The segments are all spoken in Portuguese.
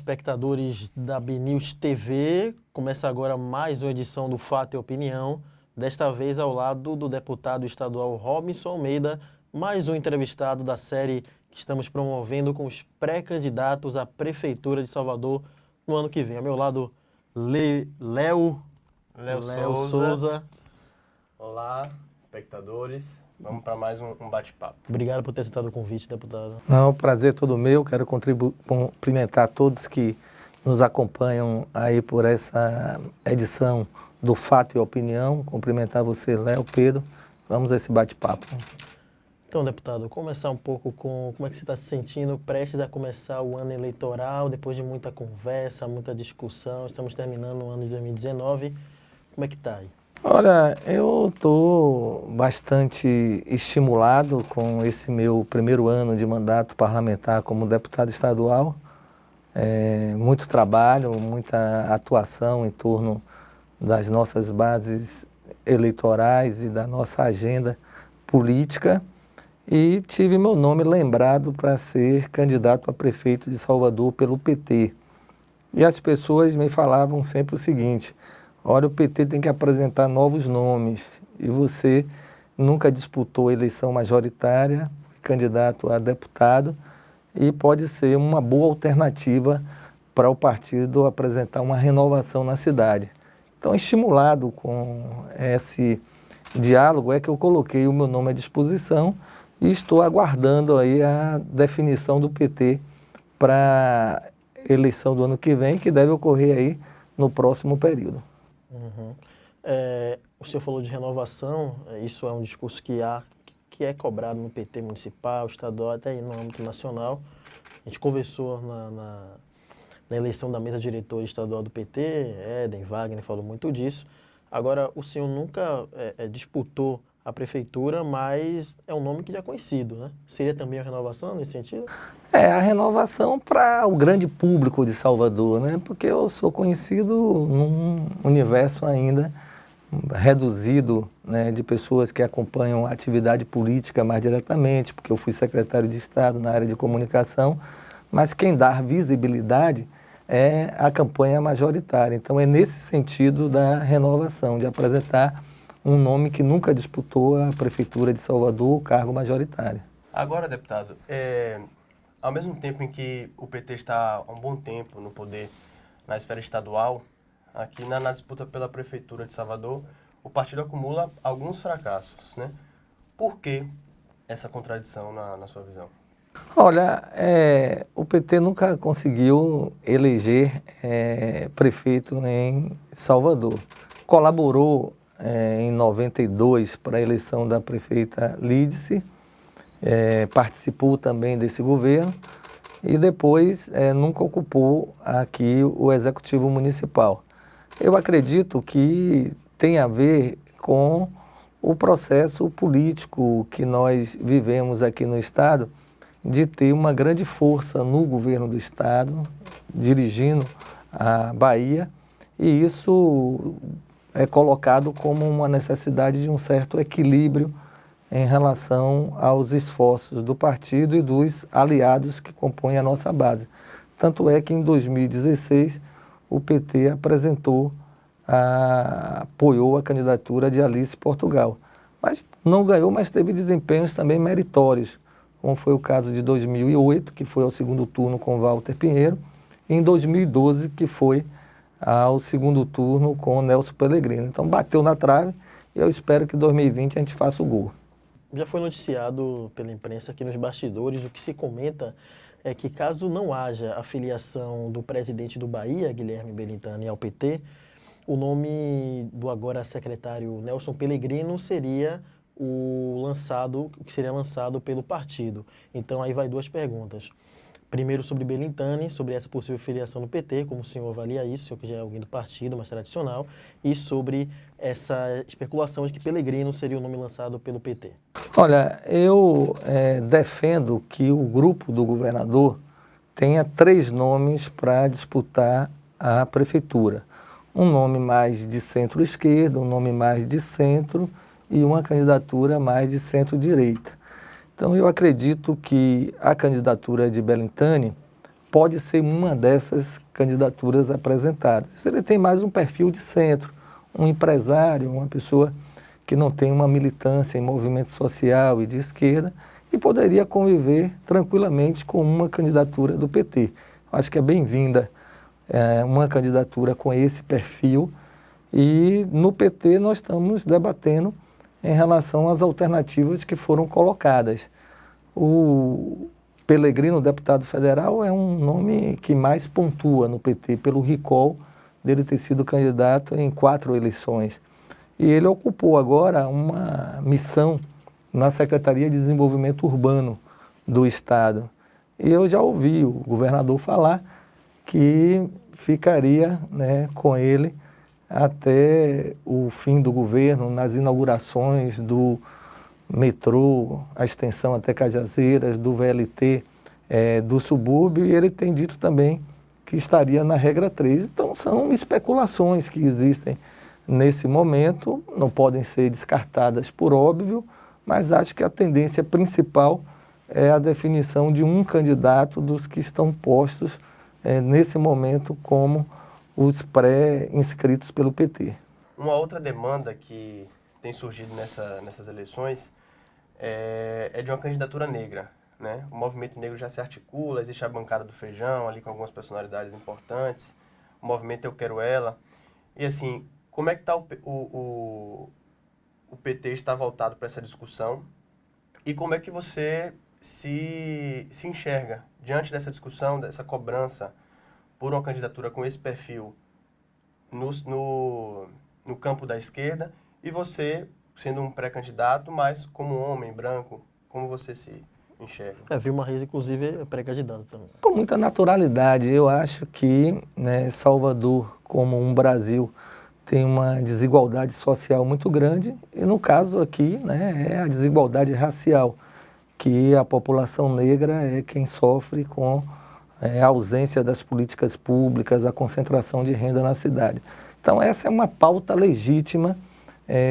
espectadores da BNews TV. Começa agora mais uma edição do Fato e Opinião, desta vez ao lado do deputado estadual Robinson Almeida, mais um entrevistado da série que estamos promovendo com os pré-candidatos à Prefeitura de Salvador no ano que vem. Ao meu lado, Léo Souza. Olá, espectadores. Vamos para mais um bate-papo. Obrigado por ter aceitado o convite, deputado. Não, o prazer é todo meu. Quero cumprimentar todos que nos acompanham aí por essa edição do Fato e Opinião. Cumprimentar você, Léo, Pedro. Vamos a esse bate-papo. Então, deputado, começar um pouco com como é que você está se sentindo prestes a começar o ano eleitoral, depois de muita conversa, muita discussão. Estamos terminando o ano de 2019. Como é que está aí? Olha, eu estou bastante estimulado com esse meu primeiro ano de mandato parlamentar como deputado estadual. Muito trabalho, muita atuação em torno das nossas bases eleitorais e da nossa agenda política. E tive meu nome lembrado para ser candidato a prefeito de Salvador pelo PT. E as pessoas me falavam sempre o seguinte: olha, o PT tem que apresentar novos nomes e você nunca disputou eleição majoritária, candidato a deputado, e pode ser uma boa alternativa para o partido apresentar uma renovação na cidade. Então, estimulado com esse diálogo, é que eu coloquei o meu nome à disposição e estou aguardando aí a definição do PT para a eleição do ano que vem, que deve ocorrer aí no próximo período. Uhum. O senhor falou de renovação, isso é um discurso que é cobrado no PT municipal, estadual, até aí no âmbito nacional. A gente conversou na eleição da mesa diretora estadual do PT, Éden, Wagner falou muito disso. Agora, o senhor nunca disputou a prefeitura, mas é um nome que já é conhecido, né? Seria também a renovação nesse sentido? A renovação para o grande público de Salvador, né? Porque eu sou conhecido num universo ainda reduzido, né, de pessoas que acompanham a atividade política mais diretamente, porque eu fui secretário de Estado na área de comunicação, mas quem dá visibilidade é a campanha majoritária. Então é nesse sentido da renovação, de apresentar um nome que nunca disputou a Prefeitura de Salvador, o cargo majoritário. Agora, deputado, ao mesmo tempo em que o PT está há um bom tempo no poder na esfera estadual, aqui na disputa pela Prefeitura de Salvador, o partido acumula alguns fracassos, né? Por que essa contradição na sua visão? Olha, o PT nunca conseguiu eleger prefeito em Salvador. Colaborou em 92 para a eleição da prefeita Lídice, participou também desse governo e depois nunca ocupou aqui o executivo municipal. Eu acredito que tem a ver com o processo político que nós vivemos aqui no Estado, de ter uma grande força no governo do Estado, dirigindo a Bahia, e isso é colocado como uma necessidade de um certo equilíbrio em relação aos esforços do partido e dos aliados que compõem a nossa base. Tanto é que em 2016 o PT apoiou a candidatura de Alice Portugal, mas não ganhou, mas teve desempenhos também meritórios, como foi o caso de 2008, que foi ao segundo turno com Walter Pinheiro, e em 2012, que foi ao segundo turno com Nelson Pellegrino. Então bateu na trave e eu espero que em 2020 a gente faça o gol. Já foi noticiado pela imprensa aqui nos bastidores, o que se comenta é que caso não haja a filiação do presidente do Bahia, Guilherme Belintani, ao PT, o nome do agora secretário Nelson Pellegrino seria o que seria lançado pelo partido. Então aí vai duas perguntas. Primeiro sobre Belintani, sobre essa possível filiação do PT, como o senhor avalia isso, o senhor que já é alguém do partido, mais tradicional, e sobre essa especulação de que Pellegrino seria o nome lançado pelo PT. Olha, eu defendo que o grupo do governador tenha 3 nomes para disputar a prefeitura. Um nome mais de centro-esquerda, um nome mais de centro e uma candidatura mais de centro-direita. Então eu acredito que a candidatura de Belintani pode ser uma dessas candidaturas apresentadas. Ele tem mais um perfil de centro, um empresário, uma pessoa que não tem uma militância em movimento social e de esquerda e poderia conviver tranquilamente com uma candidatura do PT. Acho que é bem-vinda uma candidatura com esse perfil e no PT nós estamos debatendo em relação às alternativas que foram colocadas. O Pelegrino, deputado federal, é um nome que mais pontua no PT, pelo recall dele ter sido candidato em 4 eleições. E ele ocupou agora uma missão na Secretaria de Desenvolvimento Urbano do Estado. E eu já ouvi o governador falar que ficaria, né, com ele até o fim do governo, nas inaugurações do metrô, a extensão até Cajazeiras, do VLT, do subúrbio, e ele tem dito também que estaria na regra 3. Então são especulações que existem nesse momento, não podem ser descartadas por óbvio, mas acho que a tendência principal é a definição de um candidato dos que estão postos nesse momento como os pré-inscritos pelo PT. Uma outra demanda que tem surgido nessas eleições é de uma candidatura negra, né? O movimento negro já se articula, existe a bancada do Feijão, ali com algumas personalidades importantes, o movimento Eu Quero Ela. E assim, como é que está o PT está voltado para essa discussão e como é que você se enxerga diante dessa discussão, dessa cobrança por uma candidatura com esse perfil no campo da esquerda e você sendo um pré-candidato, mas como homem branco, como você se enxerga? Vilma Reis, inclusive, é pré-candidata também. Com muita naturalidade, eu acho que, né, Salvador, como um Brasil, tem uma desigualdade social muito grande e no caso aqui, né, é a desigualdade racial, que a população negra é quem sofre com a ausência das políticas públicas, a concentração de renda na cidade. Então essa é uma pauta legítima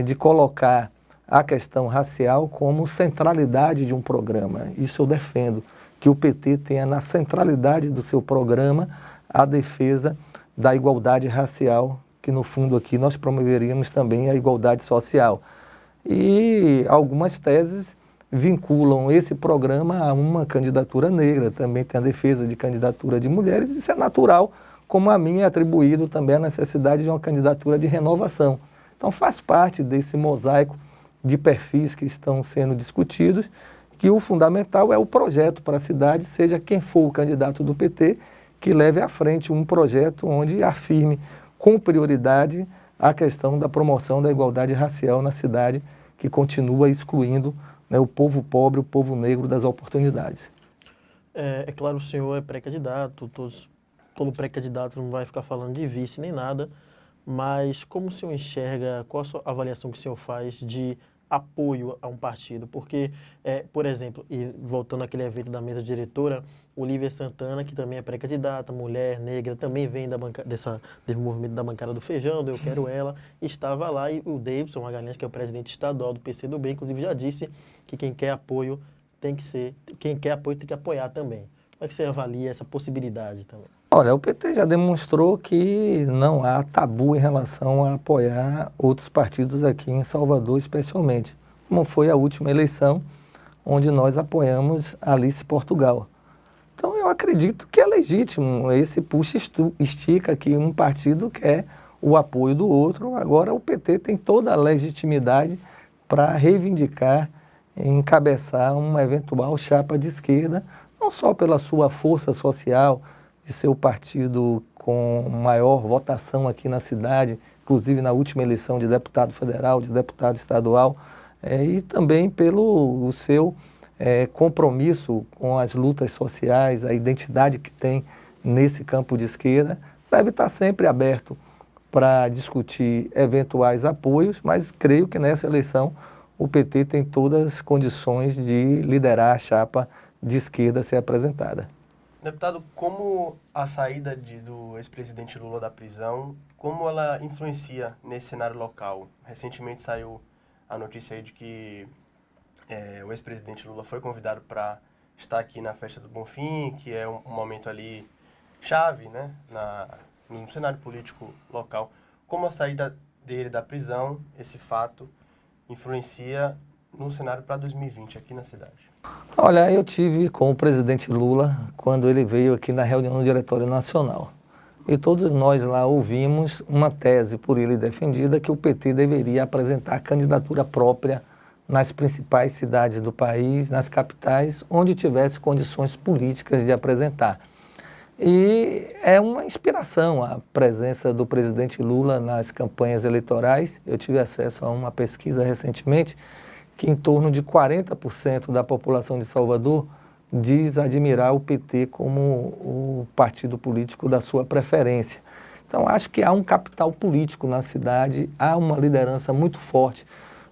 de colocar a questão racial como centralidade de um programa. Isso eu defendo, que o PT tenha na centralidade do seu programa a defesa da igualdade racial, que no fundo aqui nós promoveríamos também a igualdade social. E algumas teses vinculam esse programa a uma candidatura negra, também tem a defesa de candidatura de mulheres, isso é natural, como a mim é atribuído também a necessidade de uma candidatura de renovação. Então faz parte desse mosaico de perfis que estão sendo discutidos, que o fundamental é o projeto para a cidade, seja quem for o candidato do PT, que leve à frente um projeto onde afirme com prioridade a questão da promoção da igualdade racial na cidade, que continua excluindo, né, o povo pobre, o povo negro das oportunidades. É claro, o senhor é pré-candidato, todo pré-candidato não vai ficar falando de vice nem nada, mas como o senhor enxerga, qual a sua avaliação que o senhor faz de apoio a um partido? Porque, por exemplo, e voltando àquele evento da mesa diretora, Olívia Santana, que também é pré-candidata, mulher, negra, também vem desse movimento da bancada do Feijão, do Eu Quero Ela, estava lá e o Davidson Magalhães, que é o presidente estadual do PCdoB, inclusive já disse que quem quer apoio tem que apoiar também. Como é que você avalia essa possibilidade também? Olha, o PT já demonstrou que não há tabu em relação a apoiar outros partidos aqui em Salvador, especialmente, como foi a última eleição, onde nós apoiamos Alice Portugal. Então eu acredito que é legítimo esse puxa-estica que um partido quer o apoio do outro. Agora o PT tem toda a legitimidade para reivindicar, encabeçar uma eventual chapa de esquerda, não só pela sua força social, de ser o partido com maior votação aqui na cidade, inclusive na última eleição de deputado federal, de deputado estadual, e também pelo o seu compromisso com as lutas sociais, a identidade que tem nesse campo de esquerda, deve estar sempre aberto para discutir eventuais apoios, mas creio que nessa eleição o PT tem todas as condições de liderar a chapa de esquerda a ser apresentada. Deputado, como a saída do ex-presidente Lula da prisão, como ela influencia nesse cenário local? Recentemente saiu a notícia aí de que o ex-presidente Lula foi convidado para está aqui na Festa do Bonfim, que é um momento ali chave, né, no cenário político local. Como a saída dele da prisão, esse fato, influencia no cenário para 2020 aqui na cidade? Olha, eu tive com o presidente Lula quando ele veio aqui na reunião do Diretório Nacional. E todos nós lá ouvimos uma tese por ele defendida que o PT deveria apresentar candidatura própria nas principais cidades do país, nas capitais, onde tivesse condições políticas de apresentar. E é uma inspiração a presença do presidente Lula nas campanhas eleitorais. Eu tive acesso a uma pesquisa recentemente que em torno de 40% da população de Salvador diz admirar o PT como o partido político da sua preferência. Então, acho que há um capital político na cidade, há uma liderança muito forte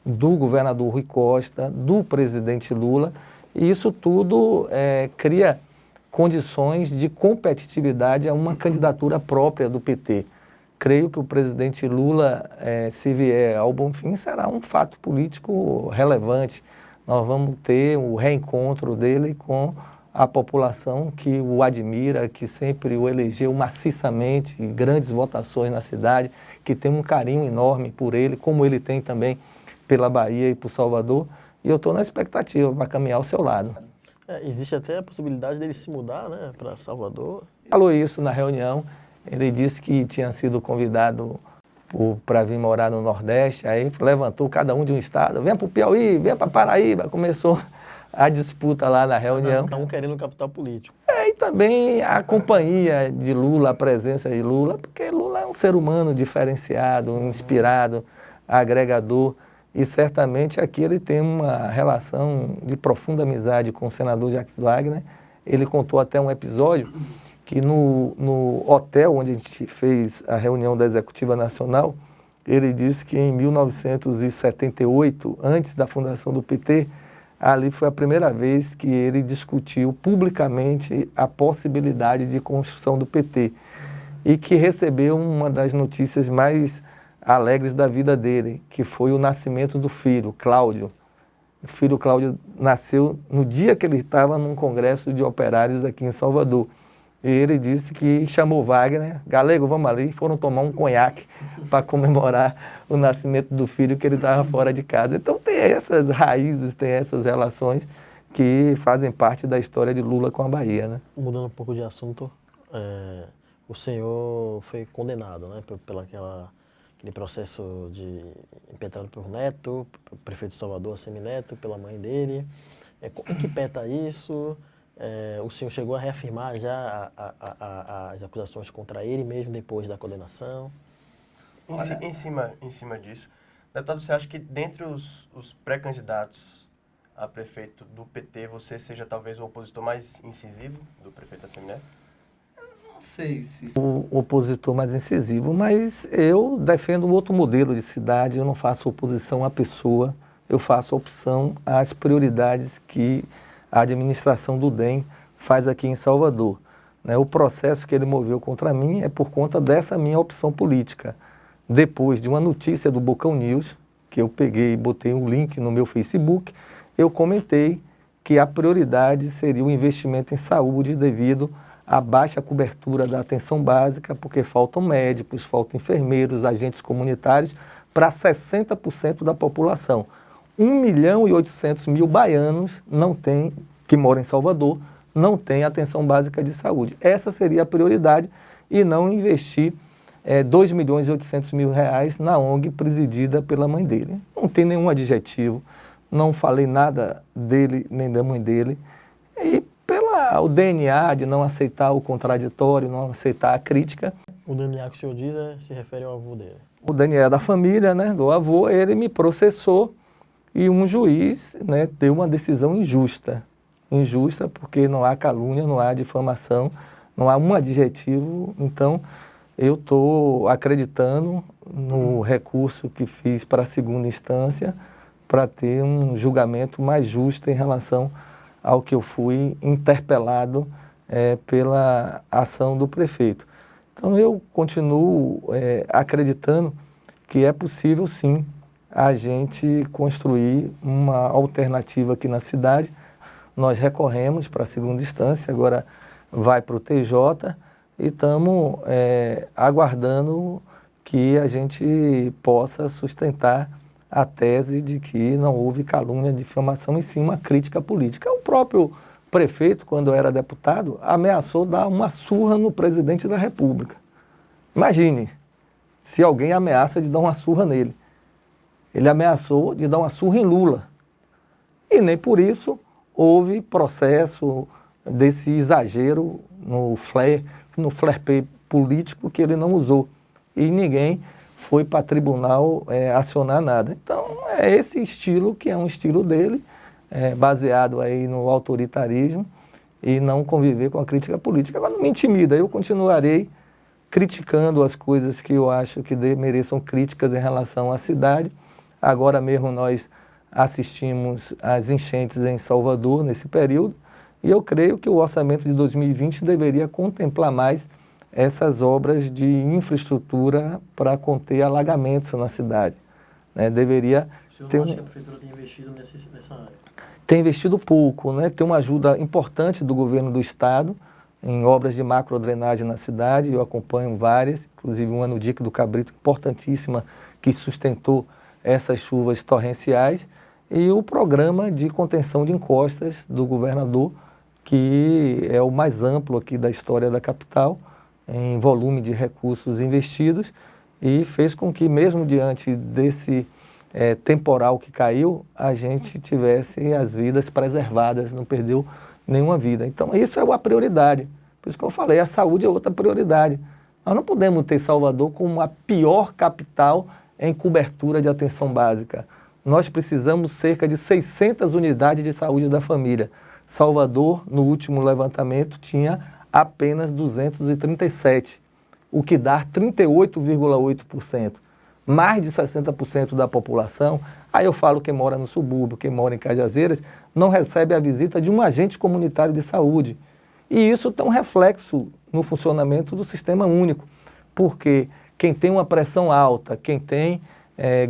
do governador Rui Costa, do presidente Lula, e isso tudo cria condições de competitividade a uma candidatura própria do PT. Creio que o presidente Lula, se vier ao Bonfim, será um fato político relevante. Nós vamos ter o reencontro dele com a população que o admira, que sempre o elegeu maciçamente, grandes votações na cidade, que tem um carinho enorme por ele, como ele tem também pela Bahia e por Salvador. E eu estou na expectativa para caminhar ao seu lado. Existe até a possibilidade dele se mudar, né, para Salvador. Falou isso na reunião, ele disse que tinha sido convidado para vir morar no Nordeste, aí levantou cada um de um estado, vem para o Piauí, vem para Paraíba, começou a disputa lá na reunião. Cada um querendo o capital político. E também a companhia de Lula, a presença de Lula, porque Lula é um ser humano diferenciado, inspirado, agregador, e certamente aqui ele tem uma relação de profunda amizade com o senador Jacques Wagner. Ele contou até um episódio que no hotel onde a gente fez a reunião da Executiva Nacional, ele disse que em 1978, antes da fundação do PT, ali foi a primeira vez que ele discutiu publicamente a possibilidade de construção do PT e que recebeu uma das notícias mais alegres da vida dele, que foi o nascimento do filho, Cláudio. O filho Cláudio nasceu no dia que ele estava num congresso de operários aqui em Salvador. E ele disse que chamou Wagner, Galego, vamos ali, foram tomar um conhaque para comemorar o nascimento do filho que ele estava fora de casa. Então tem essas raízes, tem essas relações que fazem parte da história de Lula com a Bahia, né? Mudando um pouco de assunto, o senhor foi condenado, né, pelo aquele processo impetrado por Neto, prefeito de Salvador, Semineto, pela mãe dele. Como que peta isso? O senhor chegou a reafirmar já as acusações contra ele, mesmo depois da condenação? Em cima disso, deputado, você acha que dentre os pré-candidatos a prefeito do PT, você seja talvez o opositor mais incisivo do prefeito Assemineto? Não sei se o opositor mais incisivo, mas eu defendo um outro modelo de cidade, eu não faço oposição à pessoa, eu faço opção às prioridades que a administração do DEM faz aqui em Salvador. O processo que ele moveu contra mim é por conta dessa minha opção política. Depois de uma notícia do Bocão News, que eu peguei e botei um link no meu Facebook, eu comentei que a prioridade seria o investimento em saúde devido à baixa cobertura da atenção básica, porque faltam médicos, faltam enfermeiros, agentes comunitários para 60% da população. 1.800.000 baianos que moram em Salvador não têm atenção básica de saúde. Essa seria a prioridade e não investir 2.800.000 reais na ONG presidida pela mãe dele. Não tem nenhum adjetivo, não falei nada dele nem da mãe dele. E o DNA de não aceitar o contraditório, não aceitar a crítica. O DNA que o senhor diz se refere ao avô dele. O DNA é da família, né, do avô, ele me processou. E um juiz, né, deu uma decisão injusta. Injusta porque não há calúnia, não há difamação, não há um adjetivo. Então, eu estou acreditando no recurso que fiz para a segunda instância para ter um julgamento mais justo em relação ao que eu fui interpelado pela ação do prefeito. Então, eu continuo acreditando que é possível, sim, a gente construir uma alternativa aqui na cidade, nós recorremos para a segunda instância, agora vai para o TJ e estamos aguardando que a gente possa sustentar a tese de que não houve calúnia, difamação, e sim uma crítica política. O próprio prefeito, quando era deputado, ameaçou dar uma surra no presidente da República. Imagine, se alguém ameaça de dar uma surra nele. Ele ameaçou de dar uma surra em Lula. E nem por isso houve processo desse exagero no flare político que ele não usou. E ninguém foi para tribunal acionar nada. Então, é esse estilo que é um estilo dele, baseado aí no autoritarismo e não conviver com a crítica política. Agora não me intimida, eu continuarei criticando as coisas que eu acho que mereçam críticas em relação à cidade. Agora mesmo nós assistimos às enchentes em Salvador nesse período, e eu creio que o orçamento de 2020 deveria contemplar mais essas obras de infraestrutura para conter alagamentos na cidade. Deveria O senhor ter não acha que a prefeitura tem investido nessa área? Tem investido pouco, tem uma ajuda importante do governo do estado em obras de macrodrenagem na cidade. Eu acompanho várias, inclusive uma no Dique do Cabrito, importantíssima, que sustentou essas chuvas torrenciais, e o programa de contenção de encostas do governador, que é o mais amplo aqui da história da capital, em volume de recursos investidos, e fez com que, mesmo diante desse temporal que caiu, a gente tivesse as vidas preservadas, não perdeu nenhuma vida. Então, isso é uma prioridade. Por isso que eu falei, a saúde é outra prioridade. Nós não podemos ter Salvador como a pior capital em cobertura de atenção básica. Nós precisamos cerca de 600 unidades de saúde da família. Salvador, no último levantamento, tinha apenas 237, o que dá 38,8%. Mais de 60% da população, aí eu falo quem mora no subúrbio, quem mora em Cajazeiras, não recebe a visita de um agente comunitário de saúde. E isso tem um reflexo no funcionamento do sistema único, porque quem tem uma pressão alta, quem tem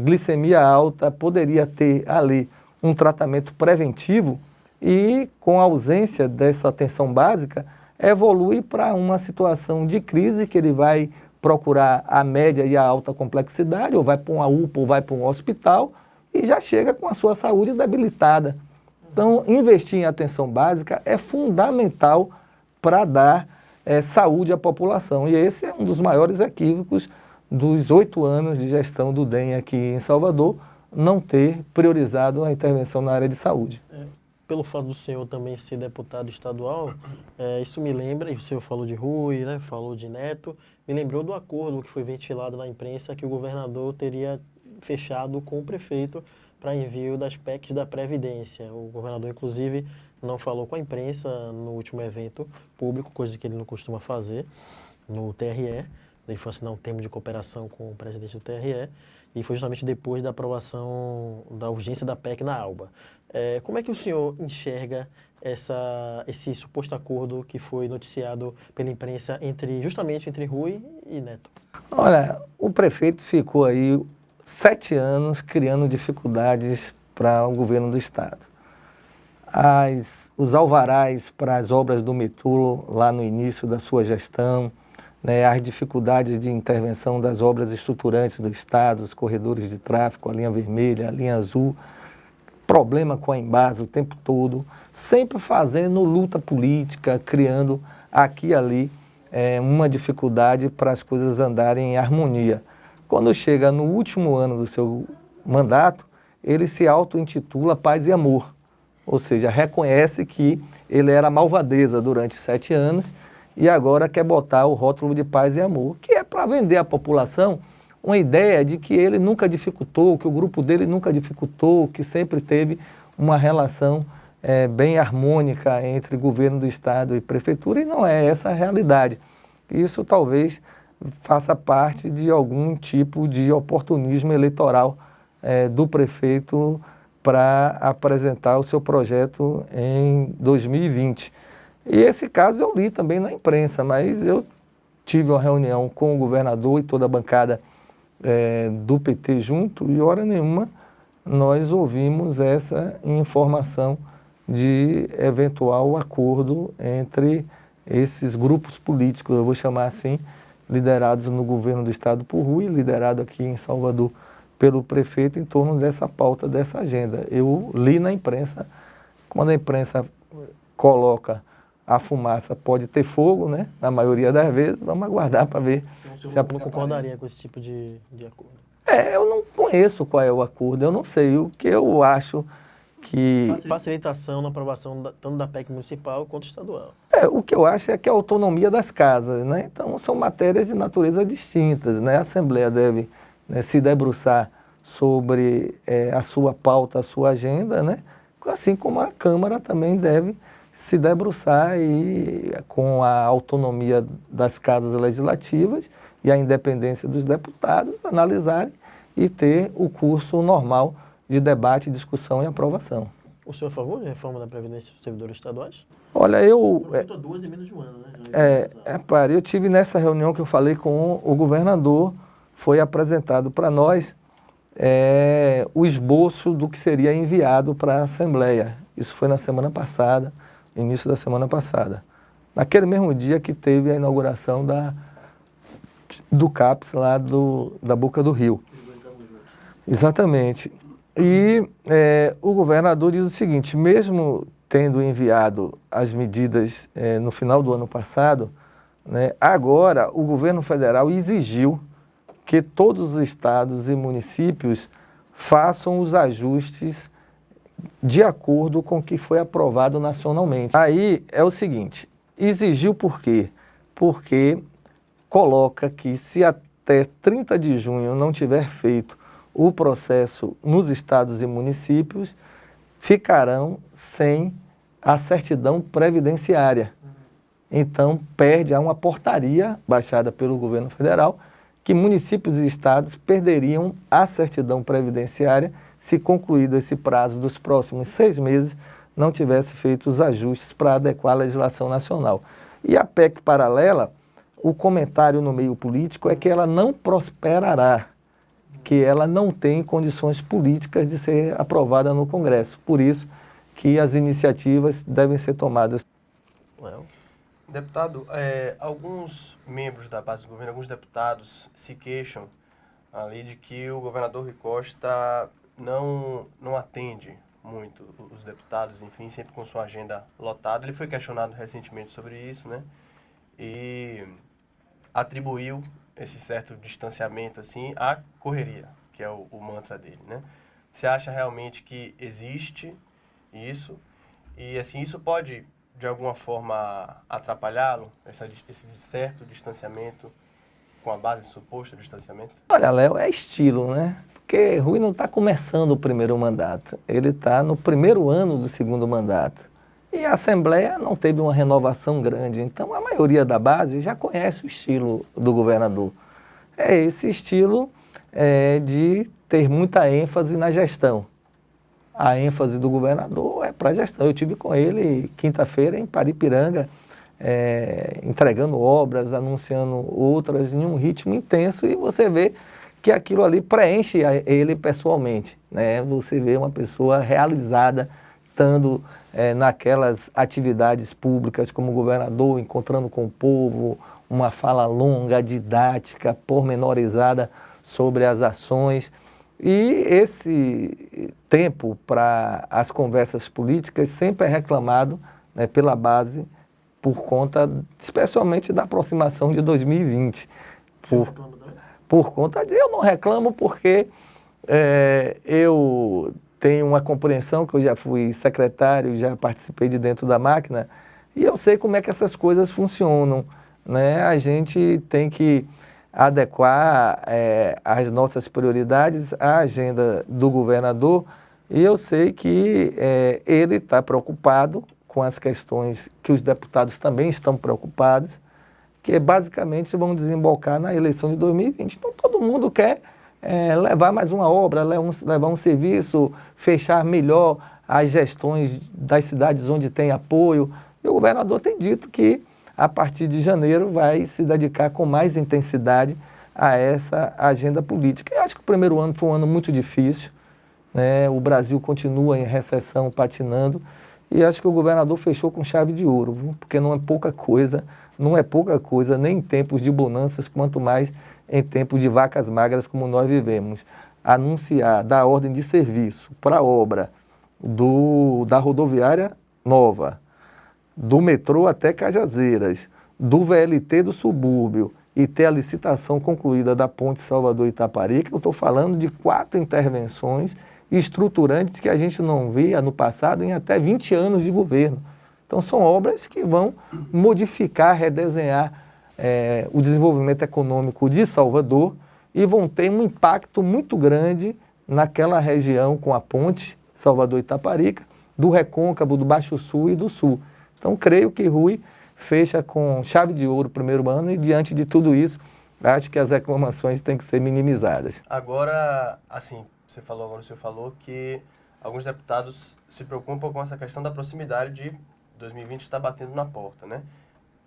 glicemia alta, poderia ter ali um tratamento preventivo, e com a ausência dessa atenção básica, evolui para uma situação de crise que ele vai procurar a média e a alta complexidade, ou vai para uma UPA, ou vai para um hospital, e já chega com a sua saúde debilitada. Então, investir em atenção básica é fundamental para dar saúde à população. E esse é um dos maiores equívocos dos 8 anos de gestão do DEM aqui em Salvador, não ter priorizado a intervenção na área de saúde. Pelo fato do senhor também ser deputado estadual, isso me lembra, e o senhor falou de Rui, falou de Neto, me lembrou do acordo que foi ventilado na imprensa que o governador teria fechado com o prefeito para envio das PECs da Previdência. O governador, inclusive, não falou com a imprensa no último evento público, coisa que ele não costuma fazer, no TRE. Ele foi assinar um termo de cooperação com o presidente do TRE, e foi justamente depois da aprovação da urgência da PEC na ALBA. Como é que o senhor enxerga esse suposto acordo que foi noticiado pela imprensa justamente entre Rui e Neto? Olha, o prefeito ficou aí 7 anos criando dificuldades para o governo do estado. Os alvarás para as obras do metrô lá no início da sua gestão, as dificuldades de intervenção das obras estruturantes do estado, os corredores de tráfego, a linha vermelha, a linha azul, problema com a Embasa o tempo todo, sempre fazendo luta política, criando aqui e ali uma dificuldade para as coisas andarem em harmonia. Quando chega no último ano do seu mandato, ele se auto-intitula Paz e Amor, ou seja, reconhece que ele era malvadeza durante 7 anos e agora quer botar o rótulo de Paz e Amor, que é para vender à população uma ideia de que ele nunca dificultou, que o grupo dele nunca dificultou, que sempre teve uma relação bem harmônica entre governo do estado e prefeitura, e não é essa a realidade. Isso talvez faça parte de algum tipo de oportunismo eleitoral do prefeito para apresentar o seu projeto em 2020. E esse caso eu li também na imprensa, mas eu tive uma reunião com o governador e toda a bancada do PT junto, e hora nenhuma nós ouvimos essa informação de eventual acordo entre esses grupos políticos, eu vou chamar assim, liderados no governo do estado por Rui, liderado aqui em Salvador pelo prefeito, em torno dessa pauta, dessa agenda. Eu li na imprensa, quando a imprensa coloca a fumaça, pode ter fogo, né? Na maioria das vezes, vamos aguardar para ver. Então, o senhor não concordaria com esse tipo de acordo? Eu não conheço qual é o acordo, eu não sei. O que eu acho que... Facilitação na aprovação tanto da PEC municipal quanto estadual. O que eu acho é que a autonomia das casas, né? Então, são matérias de natureza distintas, né? A Assembleia deve, né, se debruçar sobre a sua pauta, a sua agenda, né? Assim como a Câmara também deve se debruçar e, com a autonomia das casas legislativas e a independência dos deputados, analisarem e ter o curso normal de debate, discussão e aprovação. O senhor é a favor de reforma da Previdência dos servidores estaduais? Olha, Duas em menos de um ano, né? Eu tive nessa reunião que eu falei com o governador, foi apresentado para nós o esboço do que seria enviado para a Assembleia. Isso foi na semana passada, início da semana passada. Naquele mesmo dia que teve a inauguração do CAPS lá da Boca do Rio. Exatamente. E o governador diz o seguinte, mesmo tendo enviado as medidas no final do ano passado, né, agora o governo federal exigiu que todos os estados e municípios façam os ajustes de acordo com o que foi aprovado nacionalmente. Aí é o seguinte, exigiu por quê? Porque coloca que se até 30 de junho não tiver feito o processo nos estados e municípios, ficarão sem a certidão previdenciária. Então, há uma portaria baixada pelo governo federal que municípios e estados perderiam a certidão previdenciária se concluído esse prazo dos próximos 6 meses não tivesse feito os ajustes para adequar a legislação nacional. E a PEC paralela, o comentário no meio político é que ela não prosperará, que ela não tem condições políticas de ser aprovada no Congresso. Por isso que as iniciativas devem ser tomadas. Deputado, alguns membros da base do governo, alguns deputados se queixam ali de que o governador Rui Costa não atende muito os deputados, enfim, sempre com sua agenda lotada. Ele foi questionado recentemente sobre isso, né? E atribuiu esse certo distanciamento, assim, à correria, que é o mantra dele, né? Você acha realmente que existe isso? E, assim, isso pode, de alguma forma, atrapalhá-lo, esse certo distanciamento, com a base suposta do distanciamento? Olha, Léo, é estilo, né? Porque Rui não está começando o primeiro mandato, ele está no primeiro ano do segundo mandato. E a Assembleia não teve uma renovação grande, então a maioria da base já conhece o estilo do governador. É esse estilo de ter muita ênfase na gestão. A ênfase do governador é para a gestão. Eu estive com ele quinta-feira em Paripiranga, entregando obras, anunciando outras em um ritmo intenso, e você vê que aquilo ali preenche ele pessoalmente, né? Você vê uma pessoa realizada, estando naquelas atividades públicas como governador, encontrando com o povo, uma fala longa, didática, pormenorizada sobre as ações. E esse tempo para as conversas políticas sempre é reclamado, né, pela base, por conta, especialmente da aproximação de 2020. Por conta de... Eu não reclamo porque eu tenho uma compreensão, que eu já fui secretário, já participei de dentro da máquina, e eu sei como é que essas coisas funcionam, né? A gente tem que adequar as nossas prioridades à agenda do governador, e eu sei que ele está preocupado com as questões que os deputados também estão preocupados, que basicamente vão desembocar na eleição de 2020. Então todo mundo quer levar mais uma obra, levar um serviço, fechar melhor as gestões das cidades onde tem apoio. E o governador tem dito que a partir de janeiro vai se dedicar com mais intensidade a essa agenda política. Eu acho que o primeiro ano foi um ano muito difícil, né? O Brasil continua em recessão, patinando, e acho que o governador fechou com chave de ouro, viu? Porque não é pouca coisa, nem em tempos de bonanças, quanto mais em tempos de vacas magras como nós vivemos. Anunciar, dar ordem de serviço para a obra da rodoviária nova, do metrô até Cajazeiras, do VLT do subúrbio e ter a licitação concluída da ponte Salvador-Itaparica, eu estou falando de 4 intervenções estruturantes que a gente não via no passado em até 20 anos de governo. Então são obras que vão modificar, redesenhar o desenvolvimento econômico de Salvador e vão ter um impacto muito grande naquela região com a ponte Salvador-Itaparica, do Recôncavo, do Baixo Sul e do Sul. Então creio que Rui fecha com chave de ouro o primeiro ano e diante de tudo isso, acho que as reclamações têm que ser minimizadas. Agora, assim, o senhor falou que alguns deputados se preocupam com essa questão da proximidade de 2020 estar batendo na porta, né?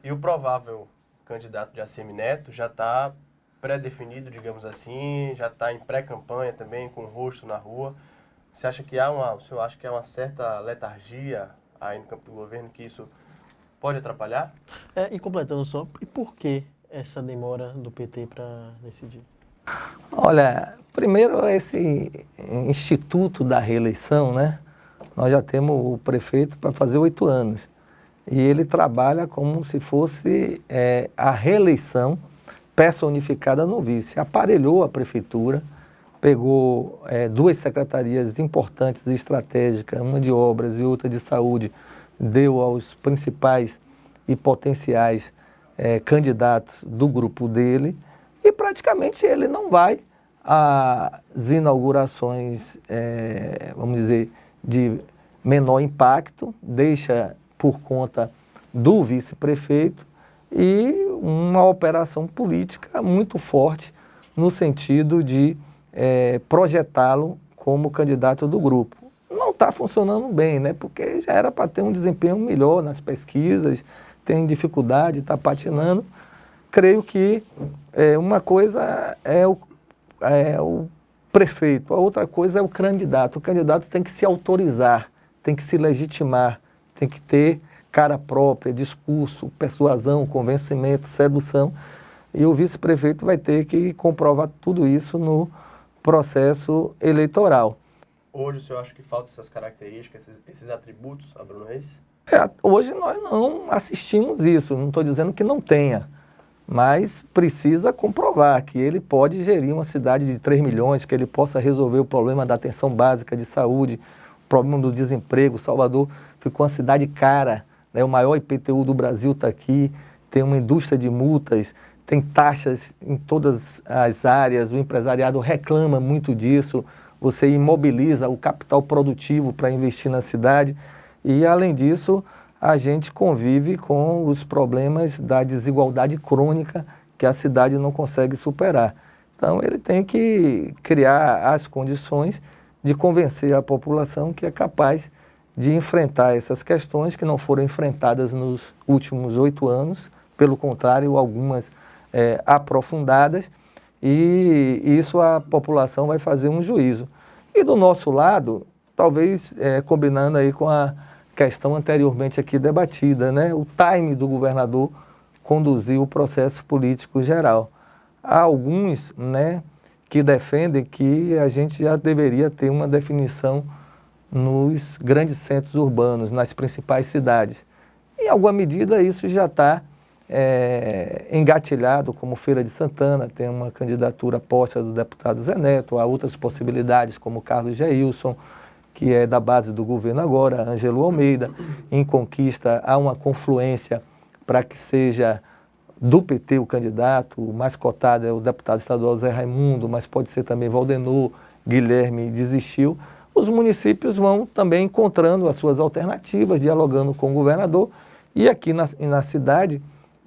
E o provável candidato de ACM Neto já está pré-definido, digamos assim, já está em pré-campanha também, com o rosto na rua. O senhor acha que há uma certa letargia aí no campo do governo, que isso pode atrapalhar? E completando só, e por que essa demora do PT para decidir? Olha, primeiro esse instituto da reeleição, né? Nós já temos o prefeito para fazer 8 anos. E ele trabalha como se fosse a reeleição personificada no vice. Aparelhou a prefeitura, pegou 2 secretarias importantes e estratégicas, uma de obras e outra de saúde, deu aos principais e potenciais candidatos do grupo dele e praticamente ele não vai às inaugurações, vamos dizer, de menor impacto, deixa por conta do vice-prefeito e uma operação política muito forte no sentido de projetá-lo como candidato do grupo. Não está funcionando bem, né? Porque já era para ter um desempenho melhor nas pesquisas, tem dificuldade, está patinando. Creio que uma coisa é o prefeito, a outra coisa é o candidato. O candidato tem que se autorizar, tem que se legitimar, tem que ter cara própria, discurso, persuasão, convencimento, sedução. E o vice-prefeito vai ter que comprovar tudo isso no processo eleitoral. Hoje o senhor acha que faltam essas características, esses atributos a Bruno Reis? Hoje nós não assistimos isso, não estou dizendo que não tenha, mas precisa comprovar que ele pode gerir uma cidade de 3 milhões, que ele possa resolver o problema da atenção básica de saúde, o problema do desemprego. Salvador ficou uma cidade cara, né? O maior IPTU do Brasil está aqui, tem uma indústria de multas, tem taxas em todas as áreas, o empresariado reclama muito disso, você imobiliza o capital produtivo para investir na cidade e, além disso, a gente convive com os problemas da desigualdade crônica que a cidade não consegue superar. Então, ele tem que criar as condições de convencer a população que é capaz de enfrentar essas questões que não foram enfrentadas nos últimos 8 anos, pelo contrário, algumas aprofundadas, e isso a população vai fazer um juízo. E do nosso lado, talvez combinando aí com a questão anteriormente aqui debatida, né? O time do governador conduziu o processo político geral. Há alguns, né, que defendem que a gente já deveria ter uma definição nos grandes centros urbanos, nas principais cidades. Em alguma medida isso já está engatilhado, como Feira de Santana, tem uma candidatura posta do deputado Zé Neto, há outras possibilidades como Carlos Geilson, que é da base do governo agora, Ângelo Almeida. Em Conquista há uma confluência para que seja do PT o candidato, o mais cotado é o deputado estadual Zé Raimundo, mas pode ser também Valdenor, Guilherme desistiu. Os municípios vão também encontrando as suas alternativas, dialogando com o governador, e aqui na cidade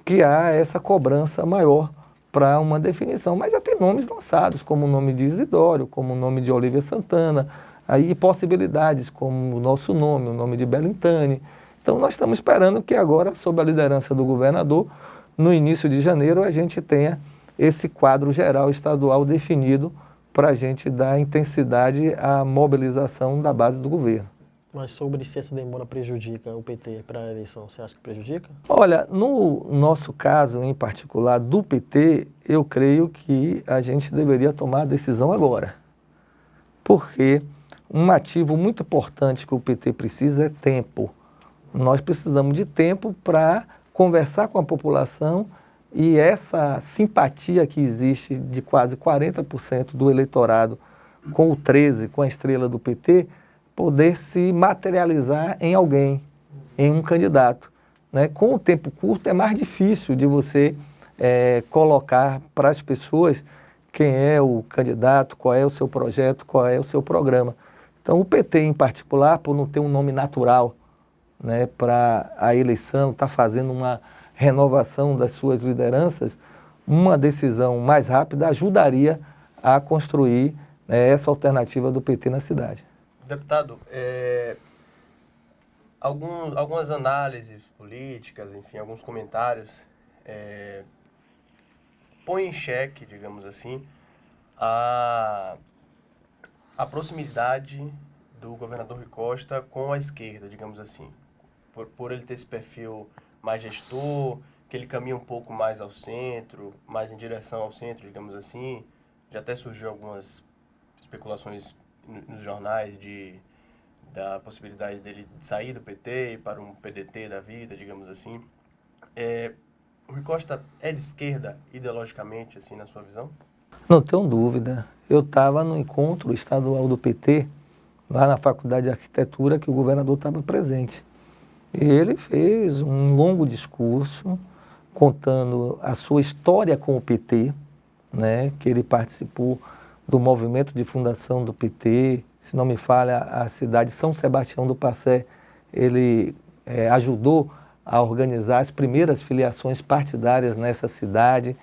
que há essa cobrança maior para uma definição. Mas já tem nomes lançados, como o nome de Isidório, como o nome de Olívia Santana, aí possibilidades como o nosso nome, o nome de Belintani. Então nós estamos esperando que agora, sob a liderança do governador, no início de janeiro, a gente tenha esse quadro geral estadual definido para a gente dar intensidade à mobilização da base do governo. Mas sobre se essa demora prejudica o PT para a eleição, você acha que prejudica? Olha, no nosso caso em particular do PT, eu creio que a gente deveria tomar a decisão agora. Porque um ativo muito importante que o PT precisa é tempo. Nós precisamos de tempo para conversar com a população e essa simpatia que existe de quase 40% do eleitorado com o 13, com a estrela do PT, poder se materializar em alguém, em um candidato, né? Com o tempo curto é mais difícil de você colocar para as pessoas quem é o candidato, qual é o seu projeto, qual é o seu programa. Então o PT em particular, por não ter um nome natural, né, para a eleição, está fazendo uma renovação das suas lideranças, uma decisão mais rápida ajudaria a construir essa alternativa do PT na cidade. Deputado, algumas análises políticas, enfim, alguns comentários põem em xeque, digamos assim, a proximidade do governador Rui Costa com a esquerda, digamos assim. Por ele ter esse perfil mais gestor, que ele caminha um pouco mais ao centro, mais em direção ao centro, digamos assim. Já até surgiu algumas especulações nos jornais da possibilidade dele sair do PT para um PDT da vida, digamos assim. Rui Costa é de esquerda ideologicamente, assim, na sua visão? Não tenho dúvida. Eu estava no encontro estadual do PT, lá na Faculdade de Arquitetura, que o governador estava presente. E ele fez um longo discurso contando a sua história com o PT, né, que ele participou do movimento de fundação do PT, se não me falha, a cidade de São Sebastião do Passé, ele ajudou a organizar as primeiras filiações partidárias nessa cidade,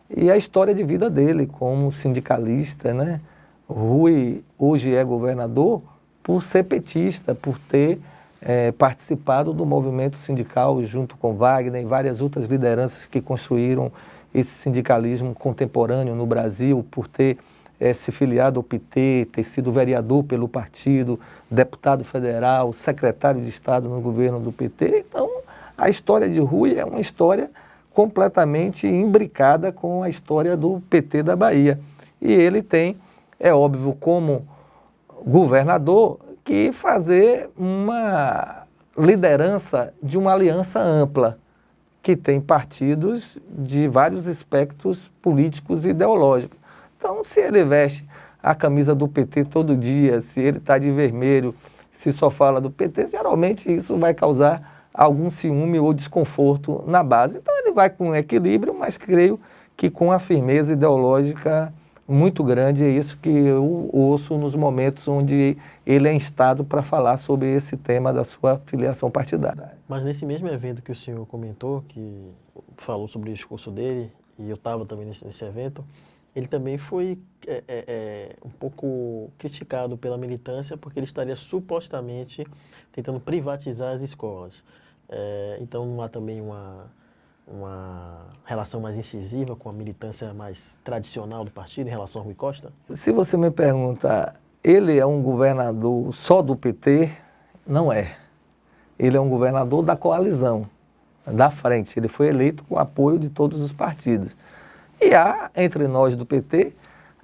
e a história de vida dele como sindicalista, né? Rui hoje é governador por ser petista, por ter participado do movimento sindical junto com Wagner e várias outras lideranças que construíram esse sindicalismo contemporâneo no Brasil, por ter se filiado ao PT, ter sido vereador pelo partido, deputado federal, secretário de Estado no governo do PT. Então, a história de Rui é uma história completamente imbricada com a história do PT da Bahia. E ele tem, é óbvio, como governador, que fazer uma liderança de uma aliança ampla, que tem partidos de vários espectros políticos e ideológicos. Então, se ele veste a camisa do PT todo dia, se ele está de vermelho, se só fala do PT, geralmente isso vai causar algum ciúme ou desconforto na base. Então, ele vai com equilíbrio, mas creio que com a firmeza ideológica muito grande. É isso que eu ouço nos momentos onde ele é instado para falar sobre esse tema da sua filiação partidária. Mas nesse mesmo evento que o senhor comentou, que falou sobre o discurso dele, e eu estava também nesse evento, ele também foi um pouco criticado pela militância porque ele estaria supostamente tentando privatizar as escolas. Então não há também uma relação mais incisiva com a militância mais tradicional do partido em relação a Rui Costa? Se você me pergunta, ele é um governador só do PT? Não é. Ele é um governador da coalizão, da frente. Ele foi eleito com o apoio de todos os partidos. E há, entre nós do PT,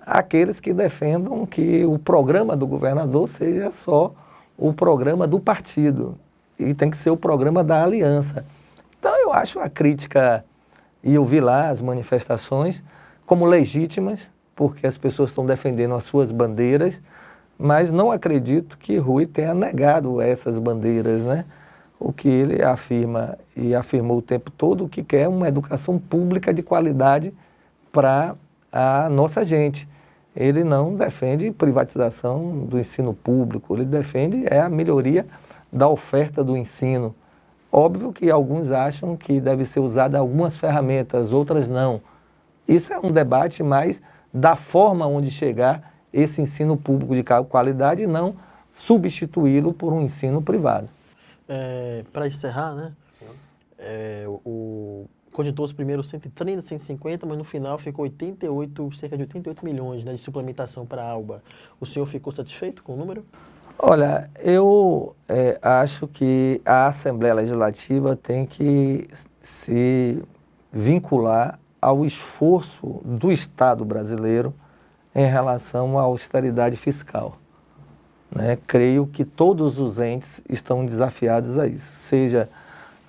aqueles que defendam que o programa do governador seja só o programa do partido. E tem que ser o programa da aliança. Então eu acho a crítica, e eu vi lá as manifestações, como legítimas, porque as pessoas estão defendendo as suas bandeiras, mas não acredito que Rui tenha negado essas bandeiras, né? O que ele afirma e afirmou o tempo todo, que quer uma educação pública de qualidade para a nossa gente. Ele não defende privatização do ensino público, ele defende a melhoria da oferta do ensino. Óbvio que alguns acham que deve ser usada algumas ferramentas, outras não. Isso é um debate mais da forma onde chegar esse ensino público de qualidade e não substituí-lo por um ensino privado. Para encerrar, né? Cogitou-se primeiro 130, 150, mas no final ficou cerca de 88 milhões, né, de suplementação para a ALBA. O senhor ficou satisfeito com o número? Olha, eu acho que a Assembleia Legislativa tem que se vincular ao esforço do Estado brasileiro em relação à austeridade fiscal, né? Creio que todos os entes estão desafiados a isso, seja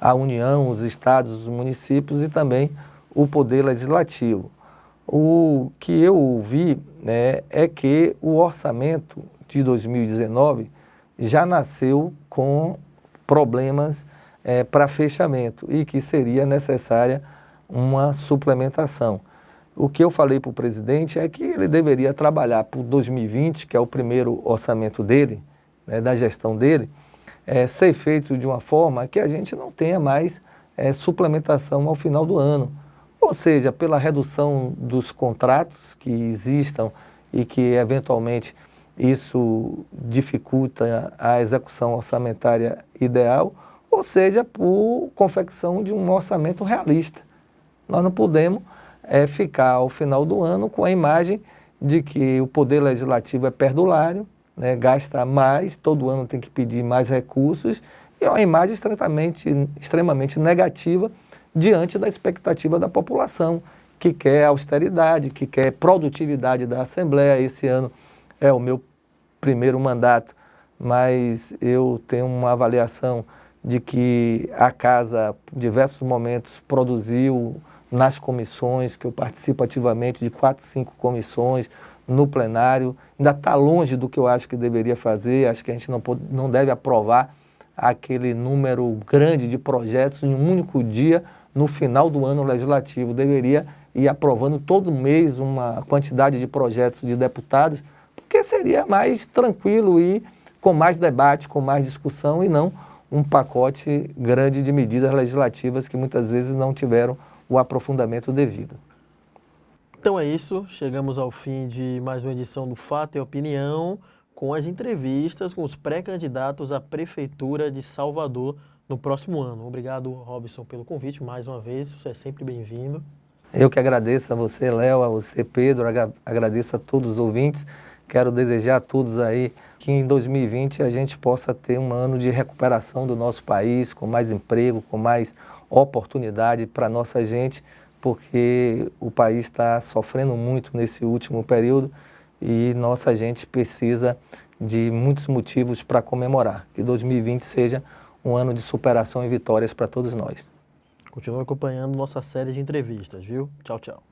a União, os estados, os municípios e também o Poder Legislativo. O que eu vi, né, é que o orçamento de 2019 já nasceu com problemas para fechamento e que seria necessária uma suplementação. O que eu falei para o presidente é que ele deveria trabalhar para o 2020, que é o primeiro orçamento dele, né, da gestão dele, ser feito de uma forma que a gente não tenha mais suplementação ao final do ano. Ou seja, pela redução dos contratos que existam e que eventualmente isso dificulta a execução orçamentária ideal, ou seja, por confecção de um orçamento realista. Nós não podemos ficar ao final do ano com a imagem de que o Poder Legislativo é perdulário, né, gasta mais, todo ano tem que pedir mais recursos, e é uma imagem extremamente negativa diante da expectativa da população, que quer austeridade, que quer produtividade da Assembleia. Esse ano é o meu primeiro mandato, mas eu tenho uma avaliação de que a Casa, em diversos momentos, produziu nas comissões, que eu participo ativamente de 4, 5 comissões, no plenário, ainda está longe do que eu acho que deveria fazer. Acho que a gente não deve aprovar aquele número grande de projetos em um único dia no final do ano legislativo. Deveria ir aprovando todo mês uma quantidade de projetos de deputados, porque seria mais tranquilo e com mais debate, com mais discussão, e não um pacote grande de medidas legislativas que muitas vezes não tiveram o aprofundamento devido. Então é isso, chegamos ao fim de mais uma edição do Fato e Opinião, com as entrevistas com os pré-candidatos à Prefeitura de Salvador no próximo ano. Obrigado, Robson, pelo convite mais uma vez, você é sempre bem-vindo. Eu que agradeço a você, Léo, a você, Pedro, agradeço a todos os ouvintes. Quero desejar a todos aí que em 2020 a gente possa ter um ano de recuperação do nosso país, com mais emprego, com mais oportunidade para a nossa gente, porque o país está sofrendo muito nesse último período e nossa gente precisa de muitos motivos para comemorar. Que 2020 seja um ano de superação e vitórias para todos nós. Continue acompanhando nossa série de entrevistas, viu? Tchau, tchau.